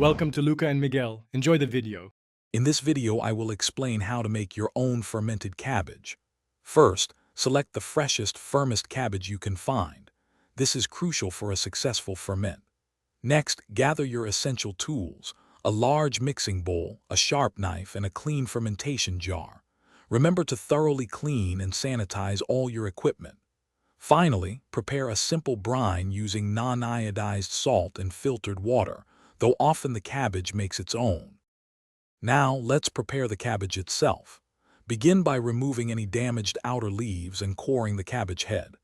Welcome to Luca and Miguel. Enjoy the video. In this video, I will explain how to make your own fermented cabbage. First, select the freshest, firmest cabbage you can find. This is crucial for a successful ferment. Next, gather your essential tools: a large mixing bowl, a sharp knife, and a clean fermentation jar. Remember to thoroughly clean and sanitize all your equipment. Finally, prepare a simple brine using non-iodized salt and filtered water, though often the cabbage makes its own. Now, let's prepare the cabbage itself. Begin by removing any damaged outer leaves and coring the cabbage head.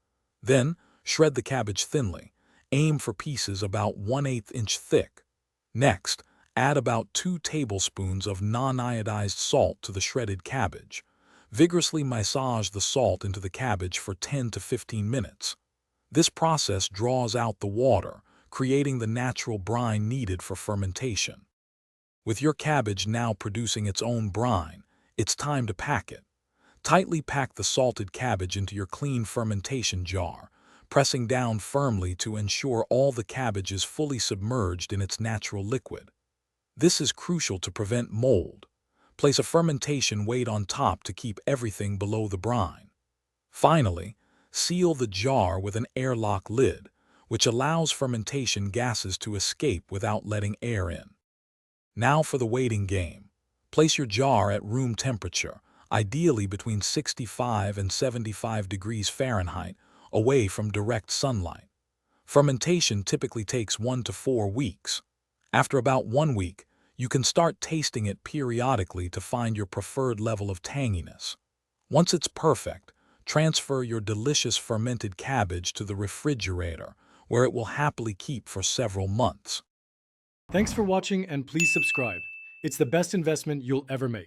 Then, shred the cabbage thinly. Aim for pieces about 1/8 inch thick. Next, add about 2 tablespoons of non-iodized salt to the shredded cabbage. Vigorously massage the salt into the cabbage for 10 to 15 minutes. This process draws out the water, creating the natural brine needed for fermentation. With your cabbage now producing its own brine, it's time to pack it. Tightly pack the salted cabbage into your clean fermentation jar, pressing down firmly to ensure all the cabbage is fully submerged in its natural liquid. This is crucial to prevent mold. Place a fermentation weight on top to keep everything below the brine. Finally, seal the jar with an airlock lid, which allows fermentation gases to escape without letting air in. Now for the waiting game. Place your jar at room temperature, ideally between 65 and 75 degrees Fahrenheit, away from direct sunlight. Fermentation typically takes 1 to 4 weeks. After about 1 week, you can start tasting it periodically to find your preferred level of tanginess. Once it's perfect, transfer your delicious fermented cabbage to the refrigerator, where it will happily keep for several months. Thanks for watching and please subscribe. It's the best investment you'll ever make.